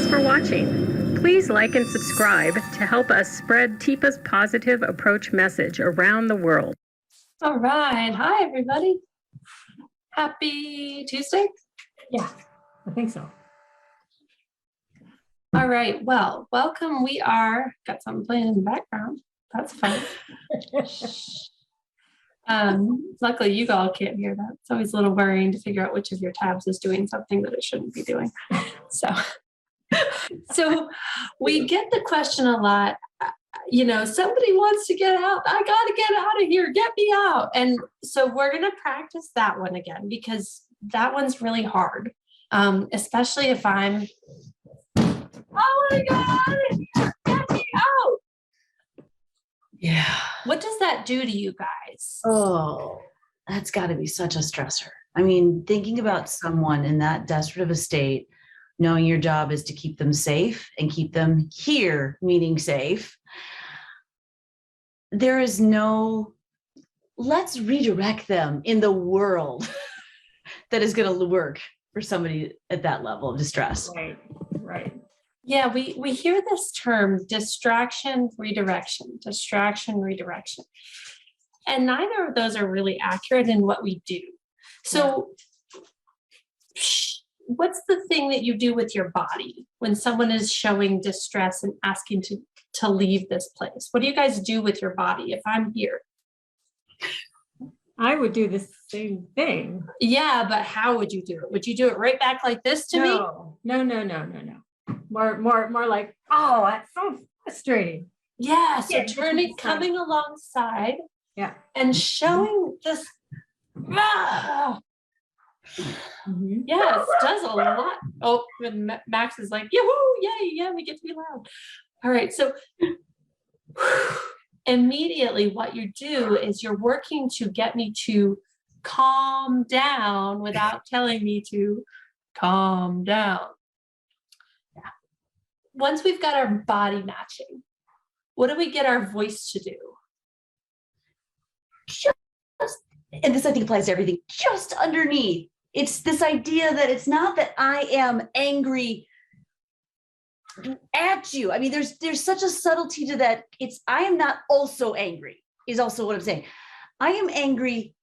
for watching. Please like and subscribe to help us spread TIPA's positive approach message around the world. All right. Hi, everybody. Happy Tuesday. Yeah, I think so. All right. Well, welcome. We are got something playing in the background. That's fun. Luckily, you all can't hear that. It's always a little worrying to figure out which of your tabs is doing something that it shouldn't be doing. So we get the question a lot. Somebody wants to get out. I got to get out of here. Get me out. And so we're going to practice that one again, because that one's really hard, especially if I want to get out of here. Get me out. Yeah. What does that do to you guys? Oh, that's got to be such a stressor. I mean, thinking about someone in that desperate of a state, knowing your job is to keep them safe and keep them here, meaning safe. There is no, let's redirect them in the world that is going to work for somebody at that level of distress. Right. Yeah, we hear this term, distraction, redirection, and neither of those are really accurate in what we do. So what's the thing that you do with your body when someone is showing distress and asking to leave this place? What do you guys do with your body if I'm here? I would do the same thing. Yeah, but how would you do it? Would you do it right back like this to me? No. More like, oh, that's so frustrating. Yeah, so Yeah, coming alongside Yeah. and showing this. Mm-hmm. Yes, does a lot. Oh, and Max is like, yoo-hoo, yay, yeah, we get to be loud. All right, so immediately what you do is you're working to get me to calm down without telling me to calm down. Yeah. Once we've got our body matching, what do we get our voice to do? And this, I think, applies to everything, just underneath. It's this idea that it's not that I am angry at you. I mean, there's such a subtlety to that. I am not also angry, is also what I'm saying. I am angry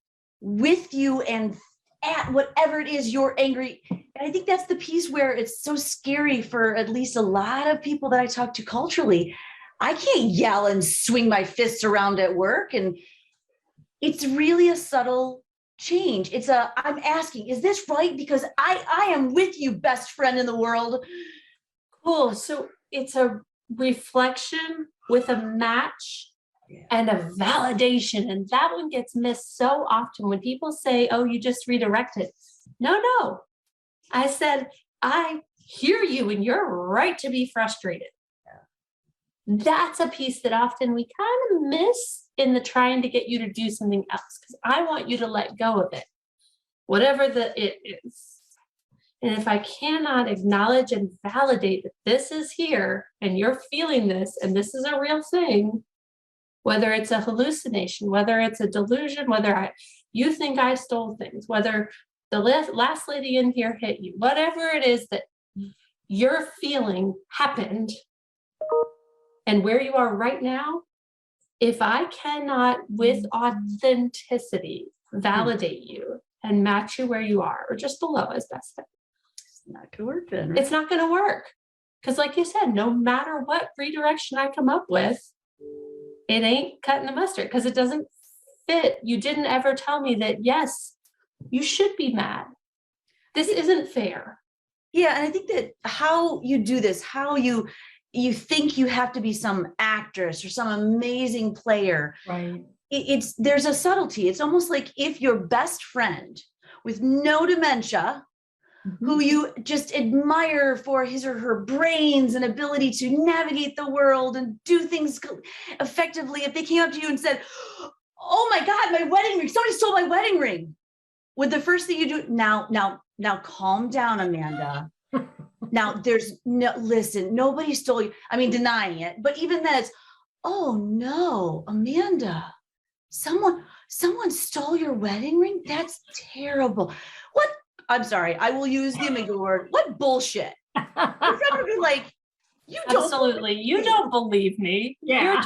with you and at whatever it is you're angry. And I think that's the piece where it's so scary for at least a lot of people that I talk to culturally. I can't yell and swing my fists around at work. And it's really a subtle change. I'm asking, is this right? Because I am with you, best friend in the world. Cool. So it's a reflection with a match and a validation. And that one gets missed so often when people say, oh, you just redirected. No. I said, I hear you and you're right to be frustrated. Yeah. That's a piece that often we kind of miss in the trying to get you to do something else, because I want you to let go of it, whatever it is. And if I cannot acknowledge and validate that this is here and you're feeling this and this is a real thing, whether it's a hallucination, whether it's a delusion, whether you think I stole things, whether the last lady in here hit you, whatever it is that you're feeling happened, and where you are right now, if I cannot with authenticity validate you and match you where you are or just below as best, it's not going to work then. Right? It's not going to work. Because like you said, no matter what redirection I come up with, it ain't cutting the mustard because it doesn't fit. You didn't ever tell me that, yes, you should be mad. This isn't fair. Yeah, and I think that how you do this, how you think you have to be some actress or some amazing player. Right. There's a subtlety. It's almost like if your best friend with no dementia, who you just admire for his or her brains and ability to navigate the world and do things effectively, if they came up to you and said, oh my God, my wedding ring, somebody stole my wedding ring. Would the first thing you do, now calm down, Amanda. Now listen, nobody stole you. I mean, denying it, but even then it's, oh no, Amanda, someone stole your wedding ring? That's terrible. What? I'm sorry, I will use the amygdala word. What bullshit. Your friend would be like, you don't. Absolutely. You don't believe me. Yeah.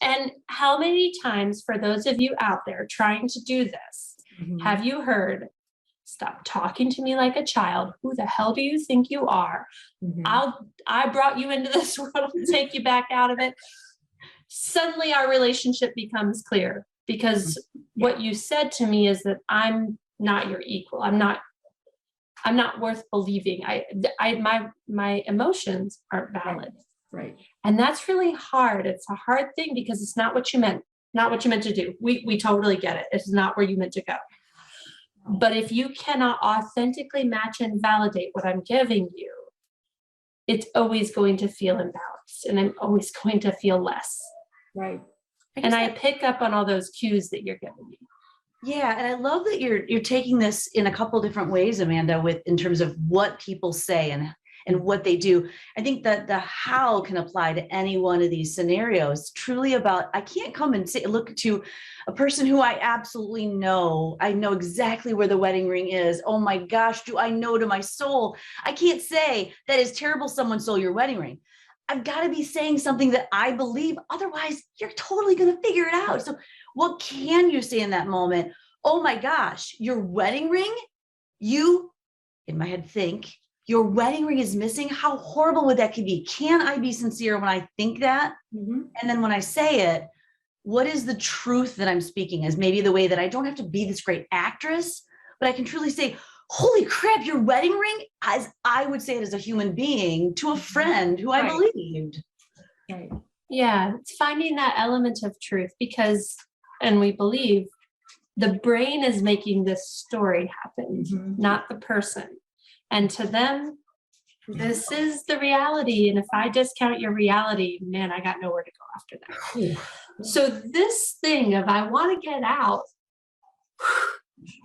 And how many times, for those of you out there trying to do this, Mhm. have you heard, stop talking to me like a child? Who the hell do you think you are? Mhm. I brought you into this world to take you back out of it. Suddenly our relationship becomes clear because what you said to me is that I'm not your equal. I'm not worth believing. My emotions aren't valid. Right. And that's really hard. It's a hard thing because it's not what you meant, to do. We totally get it. It's not where you meant to go. But if you cannot authentically match and validate what I'm giving you, it's always going to feel imbalanced and I'm always going to feel less. Right. And I pick up on all those cues that you're giving me. Yeah, and I love that you're taking this in a couple different ways, Amanda, in terms of what people say and what they do. I think that the how can apply to any one of these scenarios. Truly about, I can't come and look to a person who I absolutely know. I know exactly where the wedding ring is. Oh my gosh, do I know to my soul? I can't say that is terrible someone stole your wedding ring. I've got to be saying something that I believe. Otherwise, you're totally going to figure it out. So what can you say in that moment? Oh my gosh, your wedding ring? You, in my head, think your wedding ring is missing. How horrible would that be? Can I be sincere when I think that? Mhm. And then when I say it, what is the truth that I'm speaking as? Maybe the way that I don't have to be this great actress, but I can truly say, holy crap, your wedding ring, as I would say it as a human being to a friend who I Right. believed. Right. Yeah, it's finding that element of truth because, and we believe, the brain is making this story happen, Mhm. not the person. And to them, this is the reality. And if I discount your reality, man, I got nowhere to go after that. So this thing of I want to get out,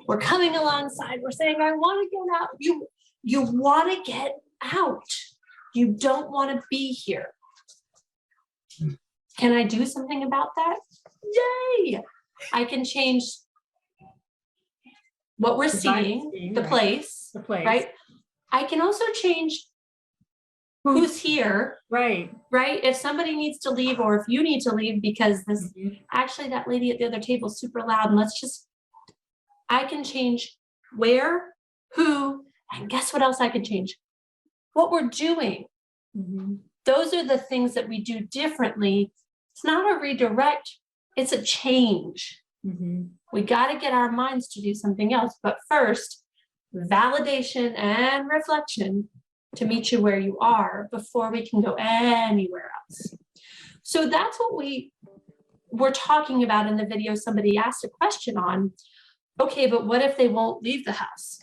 we're coming alongside, we're saying, I want to get out. You want to get out. You don't want to be here. Can I do something about that? Yay! I can change what we're seeing, the right. place, The place. right? I can also change who's here, Right. right? If somebody needs to leave or if you need to leave because this, Mhm. actually that lady at the other table is super loud and I can change where, who, and guess what else I can change? What we're doing. Mhm. Those are the things that we do differently. It's not a redirect, it's a change. Mhm. We got to get our minds to do something else. But first, validation and reflection to meet you where you are before we can go anywhere else. So that's what we were talking about in the video. Somebody asked a question on, okay, but what if they won't leave the house?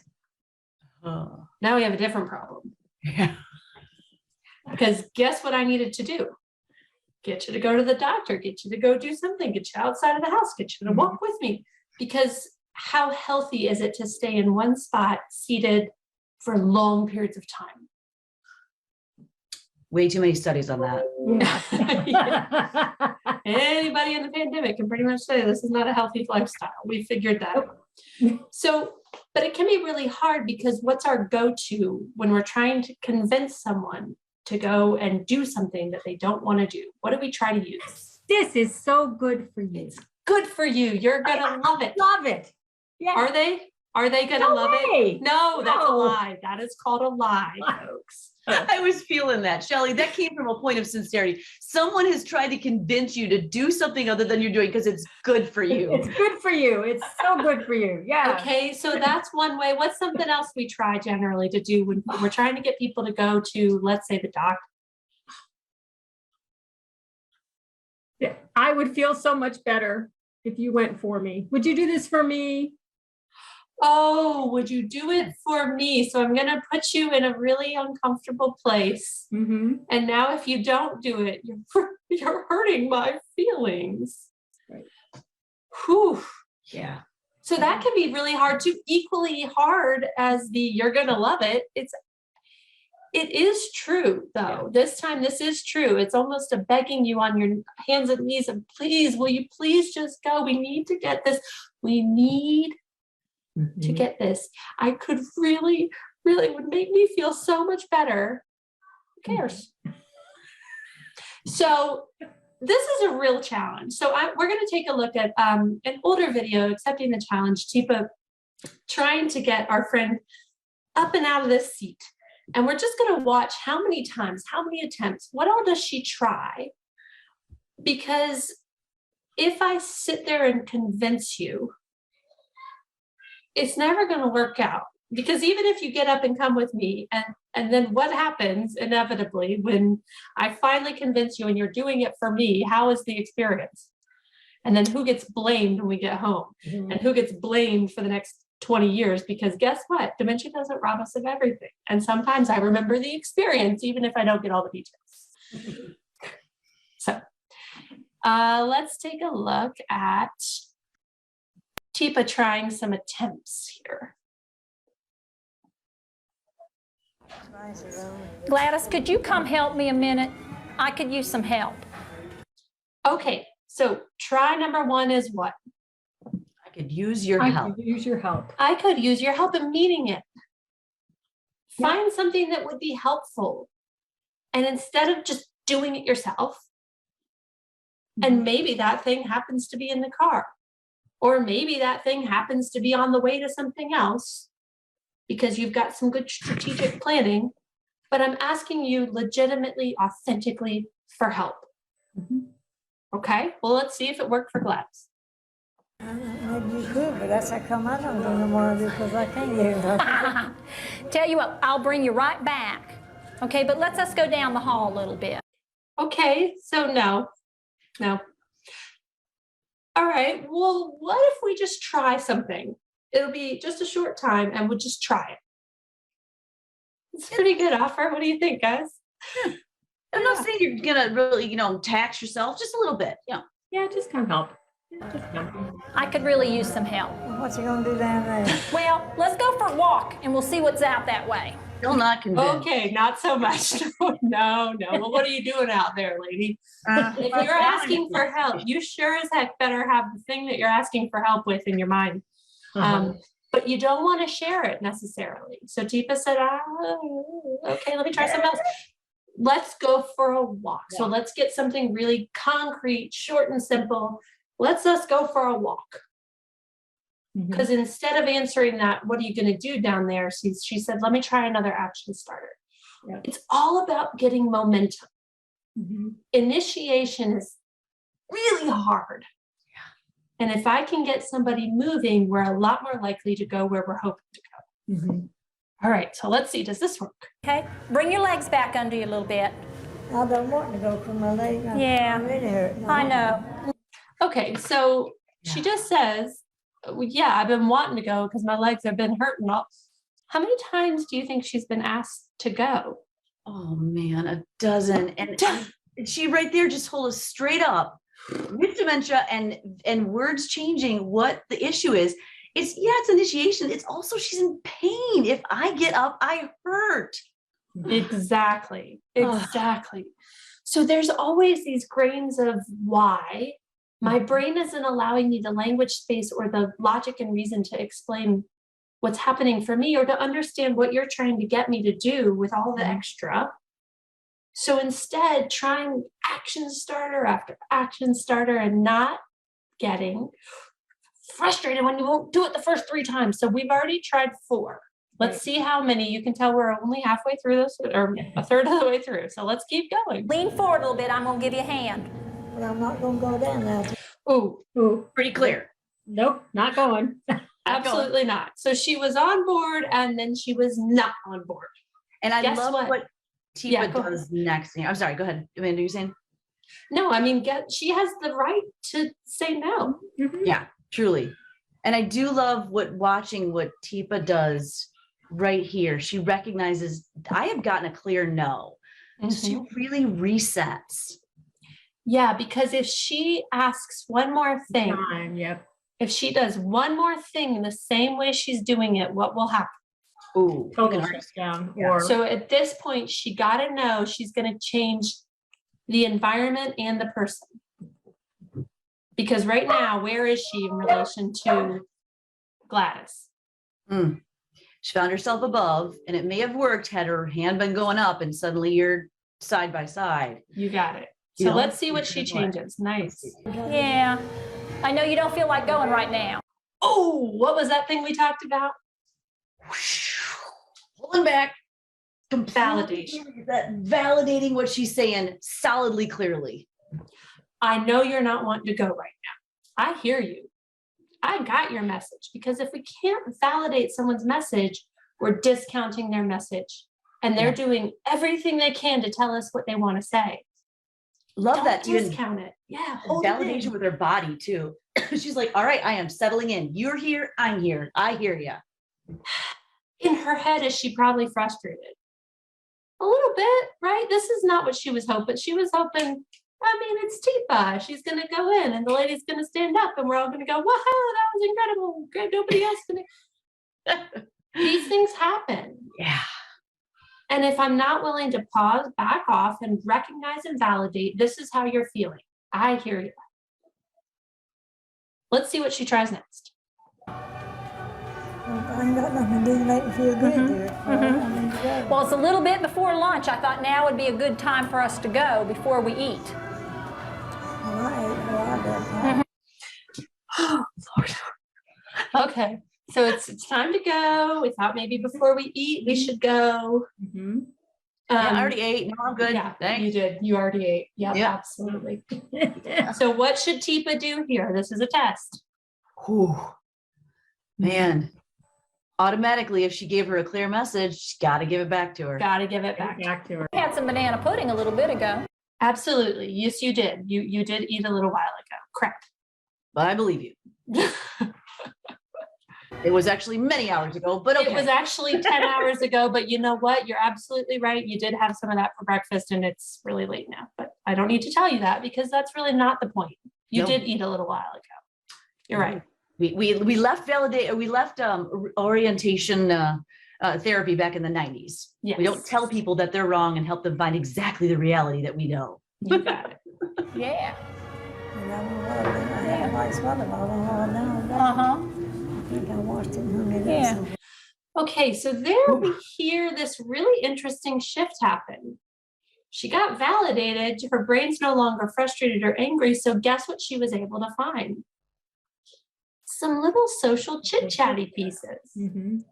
Oh. Now we have a different problem. Yeah. Because guess what I needed to do? Get you to go to the doctor, get you to go do something, get you outside of the house, get you to walk with me. Because how healthy is it to stay in one spot seated for long periods of time? Way too many studies on that. Yeah. Anybody in the pandemic can pretty much say this is not a healthy lifestyle. We figured that out. So, but it can be really hard because what's our go-to when we're trying to convince someone to go and do something that they don't want to do? What do we try to use? This is so good for you. It's good for you. You're gonna love it. Love it. Yeah. Are they? Are they gonna No love way. it? No, that's a No. lie. That is called a lie, folks. I was feeling that, Shelley. That came from a point of sincerity. Someone has tried to convince you to do something other than you're doing because it's good for you. It's good for you. It's so good for you. Yeah. Okay, so that's one way. What's something else we try generally to do when we're trying to get people to go to, let's say, the doctor? Yeah, I would feel so much better if you went for me. Would you do this for me? Oh, would you do it for me? So I'm gonna put you in a really uncomfortable place. Mm-hmm. And now if you don't do it, you're hurting my feelings. Right. Whew. Yeah. So that can be really hard too, equally hard as the you're gonna love it. It is true though. This time this is true. It's almost a begging you on your hands and knees and please, will you please just go? We need to get this. We need to get this. I could really, really would make me feel so much better. Who cares? So this is a real challenge. So we're going to take a look at an older video, Accepting the Challenge, Tipa trying to get our friend up and out of this seat. And we're just going to watch how many times, how many attempts, what all does she try? Because if I sit there and convince you, it's never going to work out. Because even if you get up and come with me, and then what happens inevitably when I finally convince you and you're doing it for me, how is the experience? And then who gets blamed when we get home? And who gets blamed for the next 20 years? Because guess what? Dementia doesn't rob us of everything. And sometimes I remember the experience, even if I don't get all the details. So let's take a look at Tipa trying some attempts here. Gladys, could you come help me a minute? I could use some help. Okay, so try number one is what? I could use your I help. could use your help. I could use your help in meeting it. Find something that would be helpful. And instead of just doing it yourself, and maybe that thing happens to be in the car, or maybe that thing happens to be on the way to something else, because you've got some good strategic planning, but I'm asking you legitimately, authentically for help. Okay, well, let's see if it worked for Gladys. Maybe you could, but that's how come I don't do no more because I can't get her. Tell you what, I'll bring you right back. Okay, but let's us go down the hall a little bit. Okay, so no. All right, well, what if we just try something? It'll be just a short time and we'll just try it. It's a pretty good offer. What do you think, guys? I'm not saying you're gonna really, tax yourself, just a little bit. Yeah, just come help. I could really use some help. What you gonna do down there? Well, let's go for a walk and we'll see what's out that way. Still not convinced. Okay, not so much. No. Well, what are you doing out there, lady? If you're asking for help, you sure as heck better have the thing that you're asking for help with in your mind. But you don't want to share it necessarily. So Tipa said, okay, let me try something else. Let's go for a walk. So let's get something really concrete, short and simple. Let's us go for a walk. Because instead of answering that, what are you going to do down there? She said, let me try another action starter. Yeah. It's all about getting momentum. Initiation is really hard. And if I can get somebody moving, we're a lot more likely to go where we're hoping to go. All right, so let's see, does this work? Okay, bring your legs back under you a little bit. I don't want to go for my leg. Yeah. It really hurt. I know. Okay, so she just says, yeah, I've been wanting to go because my legs have been hurting. How many times do you think she's been asked to go? Oh man, a dozen. And she right there just told us straight up with dementia and words changing what the issue is. It's initiation. It's also she's in pain. If I get up, I hurt. Exactly. So there's always these grains of why. My brain isn't allowing me the language space or the logic and reason to explain what's happening for me or to understand what you're trying to get me to do with all the extra. So instead, trying action starter after action starter and not getting frustrated when you won't do it the first 3 times. So we've already tried 4. Let's see how many. You can tell we're only halfway through this, or a third of the way through. So let's keep going. Lean forward a little bit. I'm going to give you a hand. Well, I'm not gonna go down now. Ooh, Pretty clear. Nope, not going. absolutely not. So she was on board and then she was not on board. And I Guess love what Yeah, Tipa go does next. I'm sorry, go ahead. Amanda, you're saying? No, I mean, she has the right to say no. Yeah, truly. And I do love watching what Tipa does right here. She recognizes I have gotten a clear no. She really resets. Yeah, because if she asks one more thing, if she does one more thing in the same way she's doing it, what will happen? Ooh, Total shuts down. Yeah. Or So at this point, she got to know she's going to change the environment and the person. Because right now, where is she in relation to Gladys? She found herself above, and it may have worked had her hand been going up and suddenly you're side by side. You got it. You So know? let's see what she changes. Nice. Yeah. I know you don't feel like going right now. Oh, what was that thing we talked about? Pulling back. Validation. That validating what she's saying solidly, clearly. I know you're not wanting to go right now. I hear you. I got your message, because if we can't validate someone's message, we're discounting their message, and they're doing everything they can to tell us what they want to say. Love Don't that. Even discount it. Yeah. Hold it validation in. with her body too. She's like, all right, I am settling in. You're here. I'm here. I hear you. In her head, is she probably frustrated? A little bit, right? This is not what she was hoping. She was hoping, I mean, it's Tifa. She's going to go in and the lady's going to stand up and we're all going to go, wow, that was incredible. Great. Nobody else can. These things happen. Yeah. And if I'm not willing to pause, back off, and recognize and validate, this is how you're feeling. I hear you. Let's see what she tries next. I ain't got nothing to do to make me feel good there. So I need to go. Well, it's a little bit before lunch. I thought now would be a good time for us to go before we eat. Well, I ate before I got home. Lord. Okay. So it's time to go. We thought maybe before we eat, we should go. Mhm. Yeah, I already ate. No, I'm good. Yeah, Thanks. you did. You already ate. Yep, Yeah. absolutely. So what should Tifa do here? This is a test. Whew. Man. Automatically, if she gave her a clear message, she's got to give it back to her. Got to give it back. Back to her. We had some banana pudding a little bit ago. Absolutely. Yes, you did. You did eat a little while ago. Correct. But I believe you. It was actually many hours ago, but okay. It was actually 10 hours ago, but you know what? You're absolutely right. You did have some of that for breakfast and it's really late now, but I don't need to tell you that because that's really not the point. You Nope. did eat a little while ago. You're right. We left orientation therapy back in the 90s. Yes. We don't tell people that they're wrong and help them find exactly the reality that we know. You got it. Yeah. And I don't know what I had a nice weather. I don't know what I know. Uh-huh. I think I washed it and hung it up Yeah. somewhere. Okay, so there we hear this really interesting shift happen. She got validated. Her brain's no longer frustrated or angry. So guess what she was able to find? Some little social chit-chatty pieces. Mhm.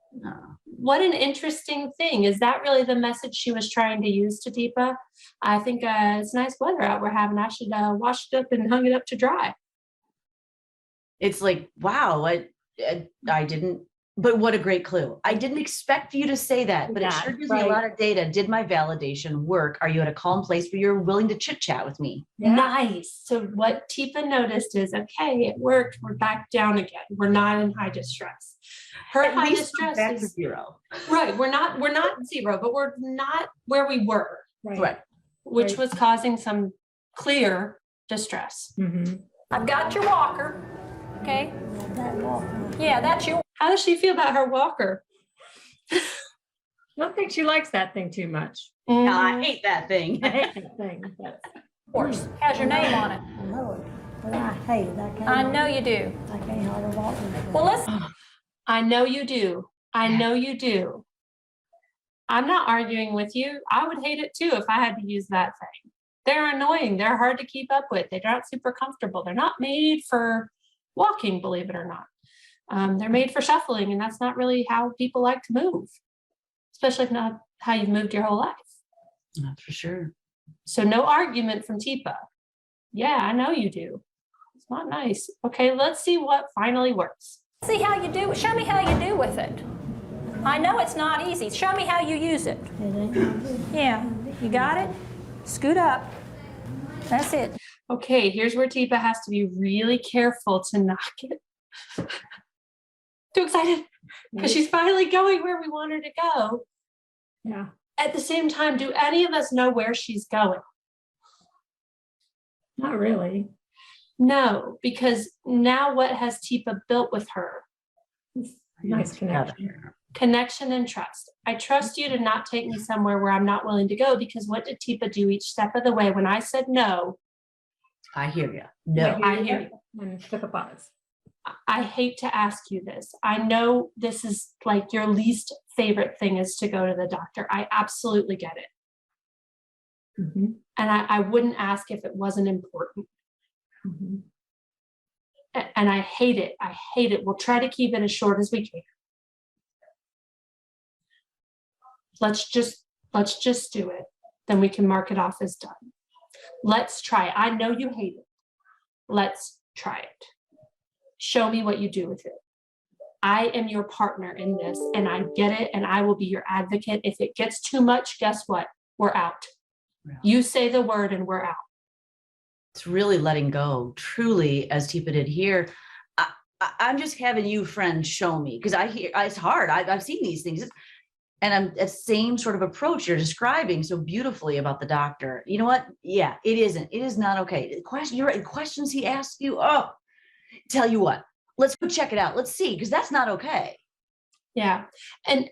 What an interesting thing. Is that really the message she was trying to use to Deepa? I think it's nice weather out we're having. I should wash it up and hung it up to dry. It's like, wow, I didn't, but what a great clue. I didn't expect you to say that, but it Yeah, sure gives me a right. lot of data. Did my validation work? Are you at a calm place where you're willing to chit chat with me? Yeah. Nice. So what Tifa noticed is, okay, it worked. We're back down again. We're not in high distress. Her At high least we're distress back to is zero. right. We're not zero, but we're not where we were, Right. which Right. was causing some clear distress. Mhm. I've got your walker. Okay. That walk. Yeah, that's your How does she feel about her walker? I don't think she likes that thing too much. No, I hate that thing. I hate that thing. But horse. Has your name on it. I know it, but I hate it. I can't. I know you do. I can't hardly walk with it. Well, let's I know you do. I know you do. I'm not arguing with you. I would hate it too if I had to use that thing. They're annoying. They're hard to keep up with. They're not super comfortable. They're not made for walking, believe it or not. They're made for shuffling, and that's not really how people like to move, especially if not how you've moved your whole life. That's for sure. So no argument from Tifa. Yeah, I know you do. It's not nice. Okay, let's see what finally works. see how you do. Show me how you do with it. I know it's not easy. Show me how you use it. It ain't no good. Yeah, you got it? Scoot up. That's it. Okay, here's where Tifa has to be really careful to not get too excited because she's finally going where we want her to go. yeah. At the same time, do any of us know where she's going? Not really. No, because now what has Tifa built with her? Nice connection. Connection and trust. I trust you to not take me somewhere where I'm not willing to go, because what did Tifa do each step of the way? When I said no, I hear you. No. I hear you. And took a pause. I hate to ask you this. I know this is like your least favorite thing is to go to the doctor. I absolutely get it. Mhm. And I wouldn't ask if it wasn't important. Mhm. And I hate it. I hate it. We'll try to keep it as short as we can. Let's just do it. Then we can mark it off as done. Let's try it. I know you hate it. Let's try it. Show me what you do with it. I am your partner in this, and I get it, and I will be your advocate. If it gets too much, guess what? We're out. Yeah. You say the word and we're out. It's really letting go, truly, as Teepa did here. I'm just having you friends show me, because I hear it's hard. I've seen these things. And I'm the same sort of approach you're describing so beautifully about the doctor. You know what? Yeah, it isn't. It is not okay. The question, you're right. Questions he asks you. Oh, tell you what. Let's go check it out. Let's see, because that's not okay. Yeah, and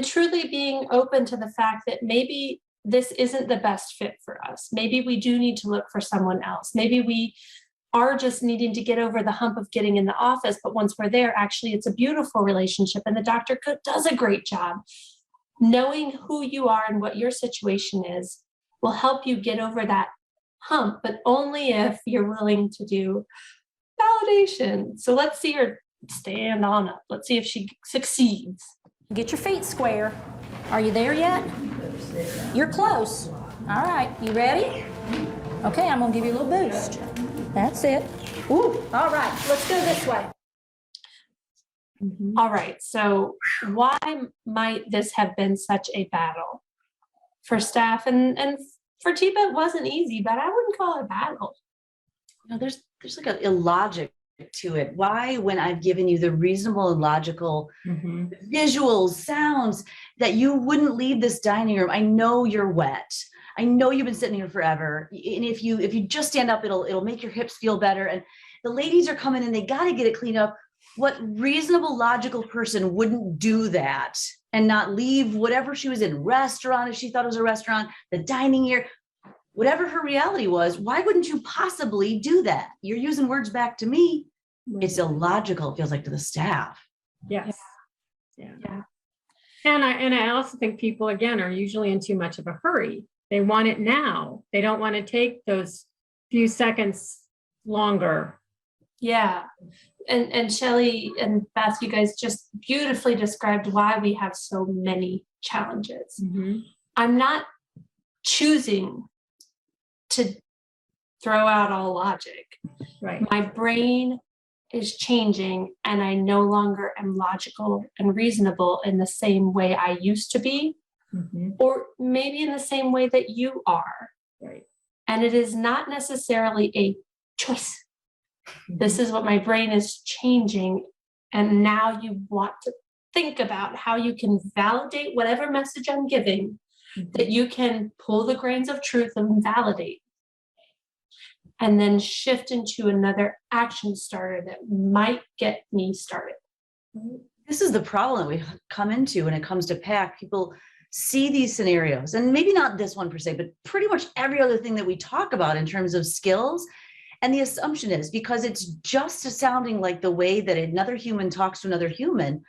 truly being open to the fact that maybe this isn't the best fit for us. Maybe we do need to look for someone else. Maybe we are just needing to get over the hump of getting in the office. But once we're there, actually, it's a beautiful relationship, and the doctor does a great job. Knowing who you are and what your situation is will help you get over that hump, but only if you're willing to do validation. So let's see her stand on up. Let's see if she succeeds. Get your feet square. Are you there yet? You're close. All right, you ready? Okay, I'm gonna give you a little boost. That's it. Ooh, all right, let's go this way. All right, so why might this have been such a battle for staff? And for Teepa, it wasn't easy, but I wouldn't call it a battle. You know, there's like a illogic to it. Why, when I've given you the reasonable and logical visuals, sounds, that you wouldn't leave this dining room? I know you're wet. I know you've been sitting here forever. And if you just stand up, it'll make your hips feel better. And the ladies are coming in, they got to get it cleaned up. What reasonable, logical person wouldn't do that and not leave whatever she was in, restaurant, if she thought it was a restaurant, the dining area, whatever her reality was? Why wouldn't you possibly do that? You're using words back to me. It's illogical, it feels like, to the staff. Yes. Yeah. Yeah. And I also think people, again, are usually in too much of a hurry. They want it now. They don't want to take those few seconds longer. Yeah. And Shelley and Beth, you guys just beautifully described why we have so many challenges. I'm not choosing to throw out all logic. Right. My brain is changing, and I no longer am logical and reasonable in the same way I used to be, or maybe in the same way that you are. Right. And it is not necessarily a choice. This is what my brain is changing. And now you want to think about how you can validate whatever message I'm giving, that you can pull the grains of truth and validate, and then shift into another action starter that might get me started. This is the problem that we come into when it comes to PAC. People see these scenarios, and maybe not this one per se, but pretty much every other thing that we talk about in terms of skills. And the assumption is, because it's just sounding like the way that another human talks to another human,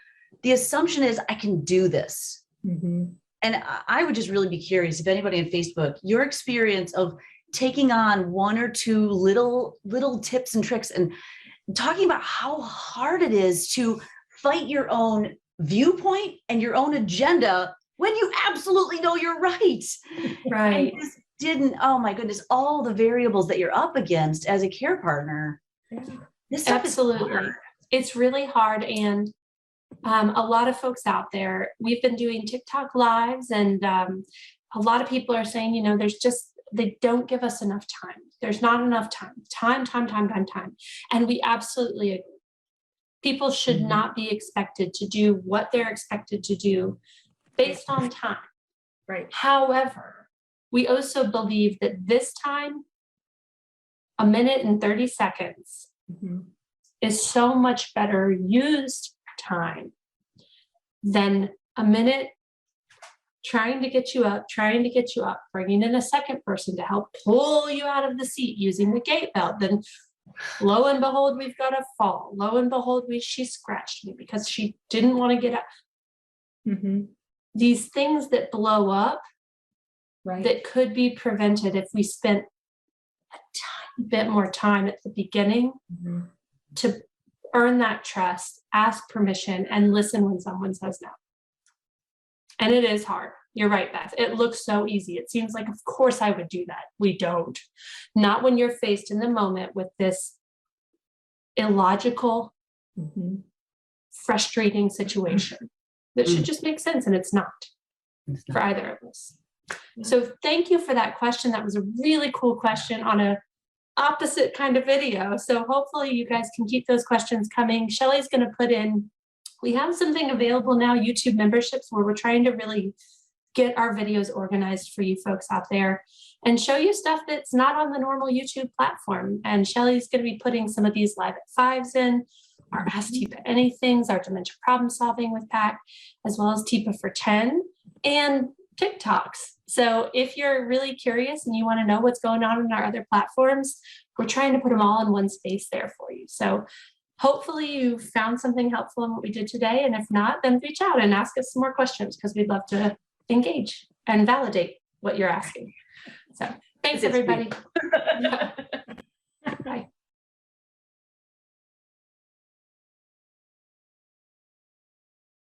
the assumption is I can do this. And I would just really be curious if anybody on Facebook, your experience of taking on one or two little tips and tricks and talking about how hard it is to fight your own viewpoint and your own agenda when you absolutely know you're right. Right. And this didn't, oh my goodness, all the variables that you're up against as a care partner. This stuff is Absolutely. hard. It's really hard. And a lot of folks out there, we've been doing TikTok lives, and a lot of people are saying, you know, they don't give us enough time. There's not enough time. And we absolutely agree. People should not be expected to do what they're expected to do based on time. Right. However, we also believe that this time, a minute and 30 seconds, is so much better used time than a minute trying to get you up, bringing in a second person to help pull you out of the seat using the gate belt. Then lo and behold, we've got a fall. Lo and behold, she scratched me because she didn't want to get up. these things that blow up Right. that could be prevented if we spent a tiny bit more time at the beginning Mhm. to earn that trust, ask permission, and listen when someone says no. And it is hard. You're right, Beth. It looks so easy. It seems like, of course I would do that. We don't. Not when you're faced in the moment with this illogical, Mhm. frustrating situation that should just make sense, and it's not for either of us. So thank you for that question. That was a really cool question on a opposite kind of video. So hopefully you guys can keep those questions coming. Shelly's going to put in, we have something available now, YouTube memberships, where we're trying to really get our videos organized for you folks out there and show you stuff that's not on the normal YouTube platform. And Shelly's going to be putting some of these live at 5s in, our Ask TIPA Anythings, our dementia problem solving with PAC, as well as TIPA for 10 and TikToks. So if you're really curious and you want to know what's going on in our other platforms, we're trying to put them all in one space there for you. So hopefully you found something helpful in what we did today. And if not, then reach out and ask us some more questions, because we'd love to engage and validate what you're asking. So thanks, everybody.